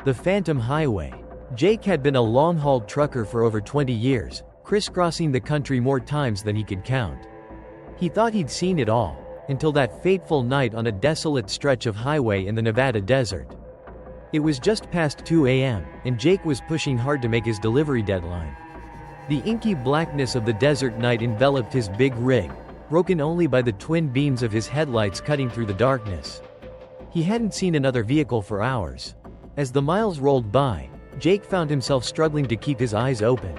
The Phantom Highway. Jake had been a long-haul trucker for over 20 years, crisscrossing the country more times than he could count. He thought he'd seen it all, until that fateful night on a desolate stretch of highway in the Nevada desert. It was just past 2 a.m., and Jake was pushing hard to make his delivery deadline. The inky blackness of the desert night enveloped his big rig, broken only by the twin beams of his headlights cutting through the darkness. He hadn't seen another vehicle for hours. As the miles rolled by, Jake found himself struggling to keep his eyes open.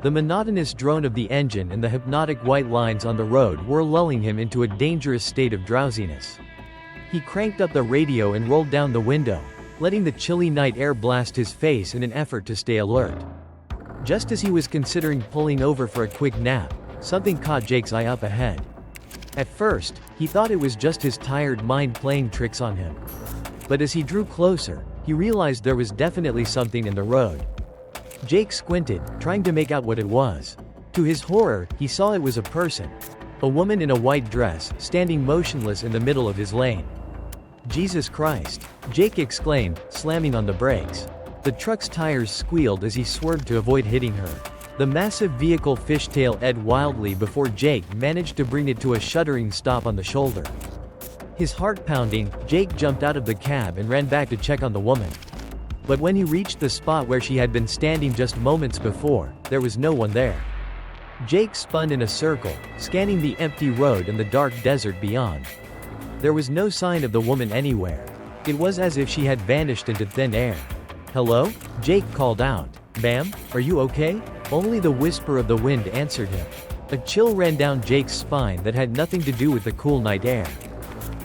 The monotonous drone of the engine and the hypnotic white lines on the road were lulling him into a dangerous state of drowsiness. He cranked up the radio and rolled down the window, letting the chilly night air blast his face in an effort to stay alert. Just as he was considering pulling over for a quick nap, something caught Jake's eye up ahead. At first, he thought it was just his tired mind playing tricks on him. But as he drew closer, he realized there was definitely something in the road. Jake squinted, trying to make out what it was. To his horror, he saw it was a person. A woman in a white dress, standing motionless in the middle of his lane. "Jesus Christ!" Jake exclaimed, slamming on the brakes. The truck's tires squealed as he swerved to avoid hitting her. The massive vehicle fishtailed wildly before Jake managed to bring it to a shuddering stop on the shoulder. His heart pounding, Jake jumped out of the cab and ran back to check on the woman. But when he reached the spot where she had been standing just moments before, there was no one there. Jake spun in a circle, scanning the empty road and the dark desert beyond. There was no sign of the woman anywhere. It was as if she had vanished into thin air. "Hello?" Jake called out. "Ma'am, are you okay?" Only the whisper of the wind answered him. A chill ran down Jake's spine that had nothing to do with the cool night air.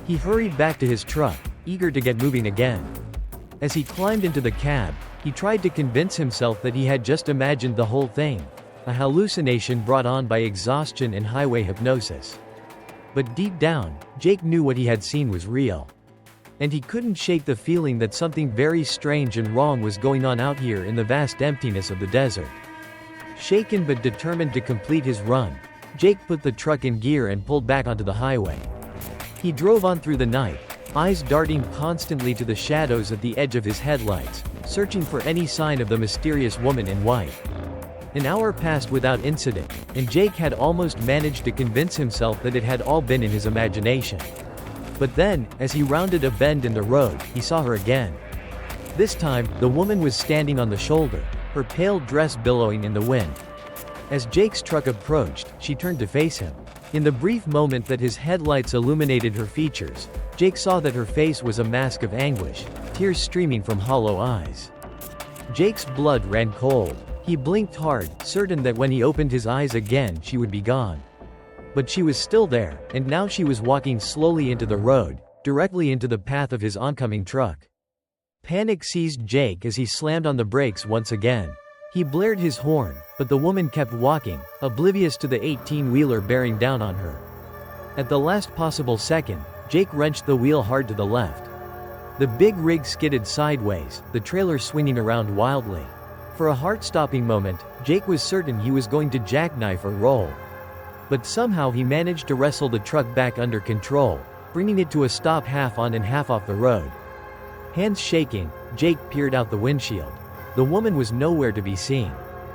He hurried back to his truck, eager to get moving again. As he climbed into the cab, he tried to convince himself that he had just imagined the whole thing, a hallucination brought on by exhaustion and highway hypnosis. But deep down, Jake knew what he had seen was real. And he couldn't shake the feeling that something very strange and wrong was going on out here in the vast emptiness of the desert. Shaken but determined to complete his run, Jake put the truck in gear and pulled back onto the highway. He drove on through the night, eyes darting constantly to the shadows at the edge of his headlights, searching for any sign of the mysterious woman in white. An hour passed without incident, and Jake had almost managed to convince himself that it had all been in his imagination. But then, as he rounded a bend in the road, he saw her again. This time, the woman was standing on the shoulder, her pale dress billowing in the wind. As Jake's truck approached, she turned to face him. In the brief moment that his headlights illuminated her features, Jake saw that her face was a mask of anguish, tears streaming from hollow eyes. Jake's blood ran cold. He blinked hard, certain that when he opened his eyes again she would be gone. But she was still there, and now she was walking slowly into the road, directly into the path of his oncoming truck. Panic seized Jake as he slammed on the brakes once again. He blared his horn, but the woman kept walking, oblivious to the 18-wheeler bearing down on her. At the last possible second, Jake wrenched the wheel hard to the left. The big rig skidded sideways, the trailer swinging around wildly. For a heart-stopping moment, Jake was certain he was going to jackknife or roll. But somehow he managed to wrestle the truck back under control, bringing it to a stop half on and half off the road. Hands shaking, Jake peered out the windshield. The woman was nowhere to be seen.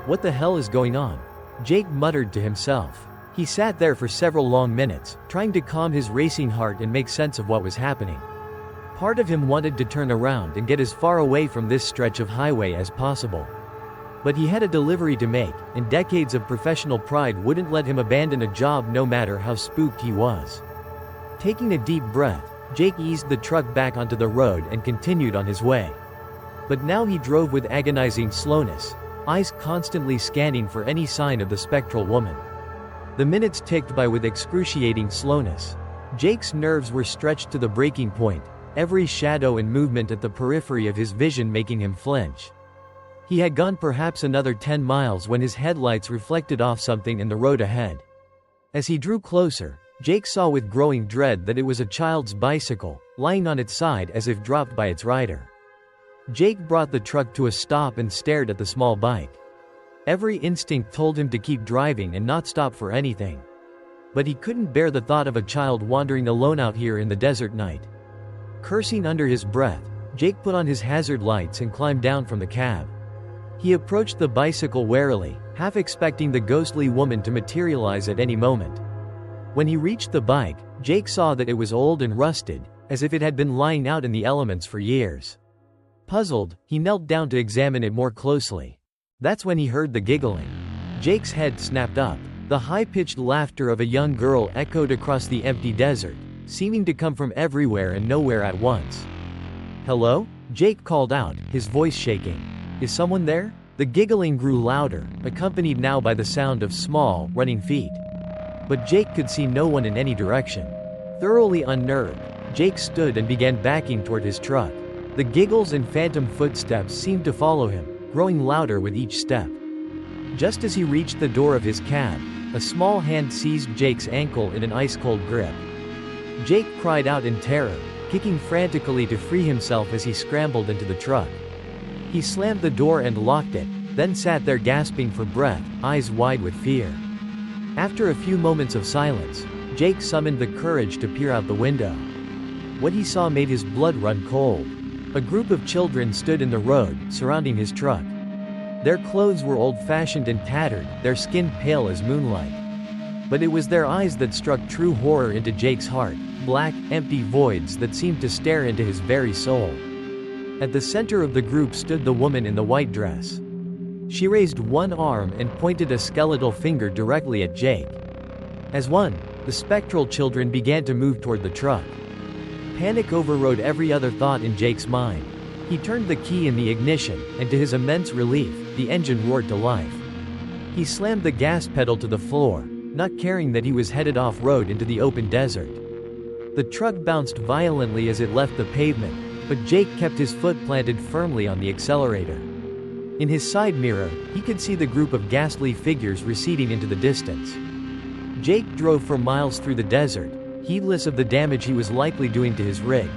"What the hell is going on?" Jake muttered to himself. He sat there for several long minutes, trying to calm his racing heart and make sense of what was happening. Part of him wanted to turn around and get as far away from this stretch of highway as possible. But he had a delivery to make, and decades of professional pride wouldn't let him abandon a job no matter how spooked he was. Taking a deep breath, Jake eased the truck back onto the road and continued on his way. But now he drove with agonizing slowness, eyes constantly scanning for any sign of the spectral woman. The minutes ticked by with excruciating slowness. Jake's nerves were stretched to the breaking point, every shadow and movement at the periphery of his vision making him flinch. He had gone perhaps another 10 miles when his headlights reflected off something in the road ahead. As he drew closer, Jake saw with growing dread that it was a child's bicycle, lying on its side as if dropped by its rider. Jake brought the truck to a stop and stared at the small bike. Every instinct told him to keep driving and not stop for anything. But he couldn't bear the thought of a child wandering alone out here in the desert night. Cursing under his breath, Jake put on his hazard lights and climbed down from the cab. He approached the bicycle warily, half expecting the ghostly woman to materialize at any moment. When he reached the bike, Jake saw that it was old and rusted, as if it had been lying out in the elements for years. Puzzled, he knelt down to examine it more closely. That's when he heard the giggling. Jake's head snapped up. The high-pitched laughter of a young girl echoed across the empty desert, seeming to come from everywhere and nowhere at once. "Hello?" Jake called out, his voice shaking. "Is someone there?" The giggling grew louder, accompanied now by the sound of small, running feet. But Jake could see no one in any direction. Thoroughly unnerved, Jake stood and began backing toward his truck. The giggles and phantom footsteps seemed to follow him, growing louder with each step. Just as he reached the door of his cab, a small hand seized Jake's ankle in an ice-cold grip. Jake cried out in terror, kicking frantically to free himself as he scrambled into the truck. He slammed the door and locked it, then sat there gasping for breath, eyes wide with fear. After a few moments of silence, Jake summoned the courage to peer out the window. What he saw made his blood run cold. A group of children stood in the road, surrounding his truck. Their clothes were old-fashioned and tattered, their skin pale as moonlight. But it was their eyes that struck true horror into Jake's heart, black, empty voids that seemed to stare into his very soul. At the center of the group stood the woman in the white dress. She raised one arm and pointed a skeletal finger directly at Jake. As one, the spectral children began to move toward the truck. Panic overrode every other thought in Jake's mind. He turned the key in the ignition, and to his immense relief, the engine roared to life. He slammed the gas pedal to the floor, not caring that he was headed off-road into the open desert. The truck bounced violently as it left the pavement, but Jake kept his foot planted firmly on the accelerator. In his side mirror, he could see the group of ghastly figures receding into the distance. Jake drove for miles through the desert, heedless of the damage he was likely doing to his rig.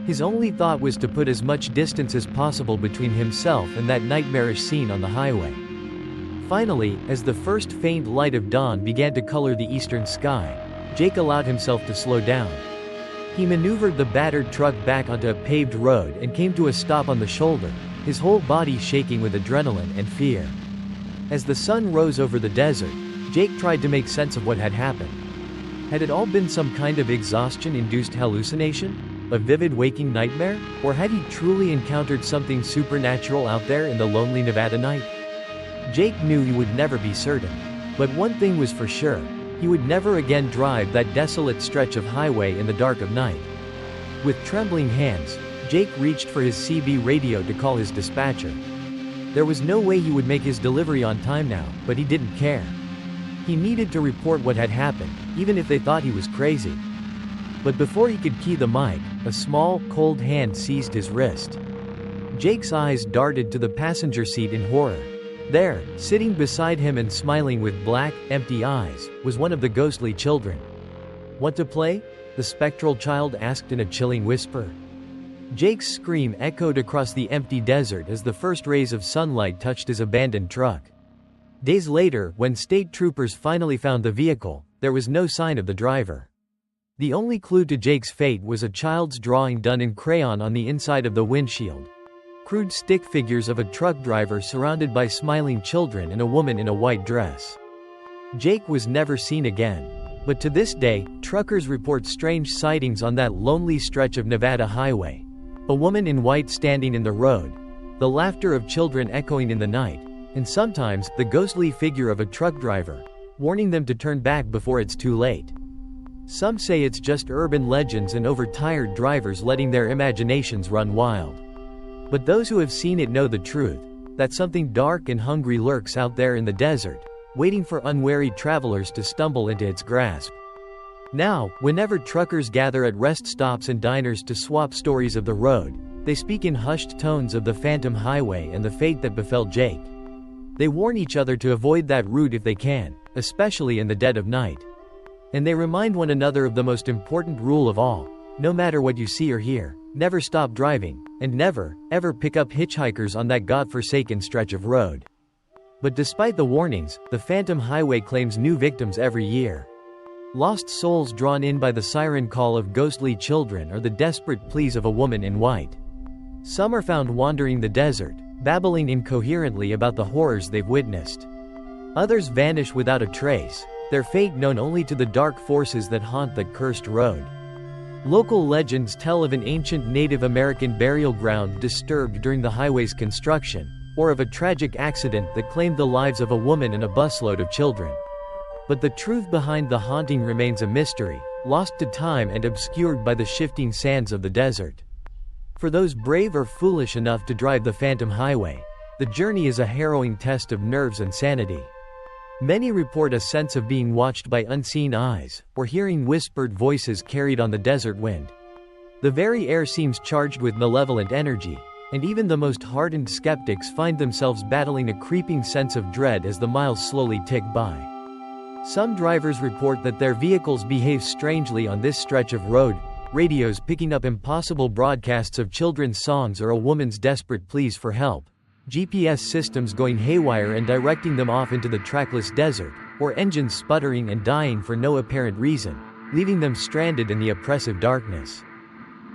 His only thought was to put as much distance as possible between himself and that nightmarish scene on the highway. Finally, as the first faint light of dawn began to color the eastern sky, Jake allowed himself to slow down. He maneuvered the battered truck back onto a paved road and came to a stop on the shoulder, his whole body shaking with adrenaline and fear. As the sun rose over the desert, Jake tried to make sense of what had happened. Had it all been some kind of exhaustion-induced hallucination? A vivid waking nightmare? Or had he truly encountered something supernatural out there in the lonely Nevada night? Jake knew he would never be certain. But one thing was for sure, he would never again drive that desolate stretch of highway in the dark of night. With trembling hands, Jake reached for his CB radio to call his dispatcher. There was no way he would make his delivery on time now, but he didn't care. He needed to report what had happened, even if they thought he was crazy. But before he could key the mic, a small, cold hand seized his wrist. Jake's eyes darted to the passenger seat in horror. There, sitting beside him and smiling with black, empty eyes, was one of the ghostly children. "Want to play?" the spectral child asked in a chilling whisper. Jake's scream echoed across the empty desert as the first rays of sunlight touched his abandoned truck. Days later, when state troopers finally found the vehicle, there was no sign of the driver. The only clue to Jake's fate was a child's drawing done in crayon on the inside of the windshield. Crude stick figures of a truck driver surrounded by smiling children and a woman in a white dress. Jake was never seen again. But to this day, truckers report strange sightings on that lonely stretch of Nevada highway. A woman in white standing in the road, the laughter of children echoing in the night, and sometimes the ghostly figure of a truck driver, warning them to turn back before it's too late. Some say it's just urban legends and overtired drivers letting their imaginations run wild. But those who have seen it know the truth, that something dark and hungry lurks out there in the desert, waiting for unwary travelers to stumble into its grasp. Now, whenever truckers gather at rest stops and diners to swap stories of the road, they speak in hushed tones of the phantom highway and the fate that befell Jake. They warn each other to avoid that route if they can, especially in the dead of night. And they remind one another of the most important rule of all: no matter what you see or hear, never stop driving, and never, ever pick up hitchhikers on that godforsaken stretch of road. But despite the warnings, the Phantom Highway claims new victims every year. Lost souls drawn in by the siren call of ghostly children or the desperate pleas of a woman in white. Some are found wandering the desert, babbling incoherently about the horrors they've witnessed. Others vanish without a trace, their fate known only to the dark forces that haunt the cursed road. Local legends tell of an ancient Native American burial ground disturbed during the highway's construction, or of a tragic accident that claimed the lives of a woman and a busload of children. But the truth behind the haunting remains a mystery, lost to time and obscured by the shifting sands of the desert. For those brave or foolish enough to drive the Phantom Highway, the journey is a harrowing test of nerves and sanity. Many report a sense of being watched by unseen eyes, or hearing whispered voices carried on the desert wind. The very air seems charged with malevolent energy, and even the most hardened skeptics find themselves battling a creeping sense of dread as the miles slowly tick by. Some drivers report that their vehicles behave strangely on this stretch of road, radios picking up impossible broadcasts of children's songs or a woman's desperate pleas for help, GPS systems going haywire and directing them off into the trackless desert, or engines sputtering and dying for no apparent reason, leaving them stranded in the oppressive darkness.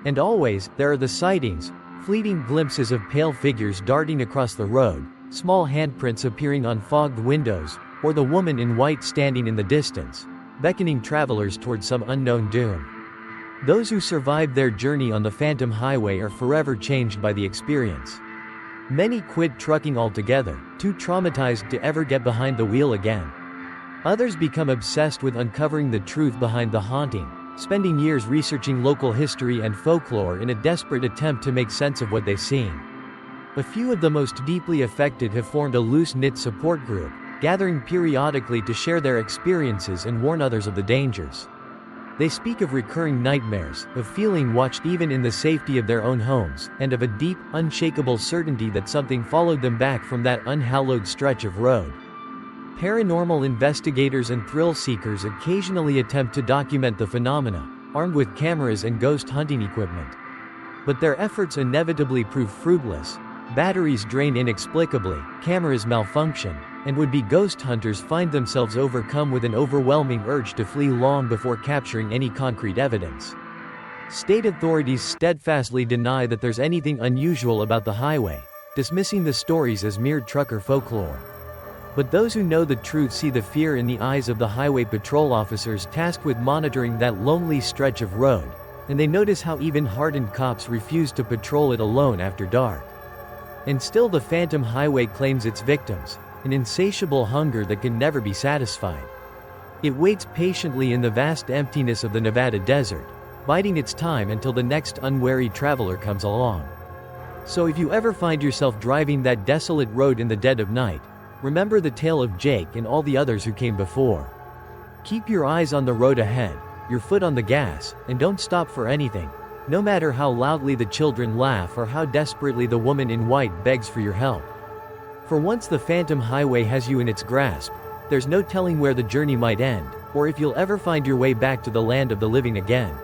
And always, there are the sightings, fleeting glimpses of pale figures darting across the road, small handprints appearing on fogged windows, or the woman in white standing in the distance, beckoning travelers towards some unknown doom. Those who survived their journey on the Phantom Highway are forever changed by the experience. Many quit trucking altogether, too traumatized to ever get behind the wheel again. Others become obsessed with uncovering the truth behind the haunting, spending years researching local history and folklore in a desperate attempt to make sense of what they've seen. A few of the most deeply affected have formed a loose-knit support group, gathering periodically to share their experiences and warn others of the dangers. They speak of recurring nightmares, of feeling watched even in the safety of their own homes, and of a deep, unshakable certainty that something followed them back from that unhallowed stretch of road. Paranormal investigators and thrill seekers occasionally attempt to document the phenomena, armed with cameras and ghost hunting equipment. But their efforts inevitably prove fruitless. Batteries drain inexplicably, cameras malfunction, and would-be ghost hunters find themselves overcome with an overwhelming urge to flee long before capturing any concrete evidence. State authorities steadfastly deny that there's anything unusual about the highway, dismissing the stories as mere trucker folklore. But those who know the truth see the fear in the eyes of the highway patrol officers tasked with monitoring that lonely stretch of road, and they notice how even hardened cops refuse to patrol it alone after dark. And still the Phantom Highway claims its victims, an insatiable hunger that can never be satisfied. It waits patiently in the vast emptiness of the Nevada desert, biding its time until the next unwary traveler comes along. So if you ever find yourself driving that desolate road in the dead of night, remember the tale of Jake and all the others who came before. Keep your eyes on the road ahead, your foot on the gas, and don't stop for anything, no matter how loudly the children laugh or how desperately the woman in white begs for your help. For once the Phantom Highway has you in its grasp, there's no telling where the journey might end, or if you'll ever find your way back to the land of the living again.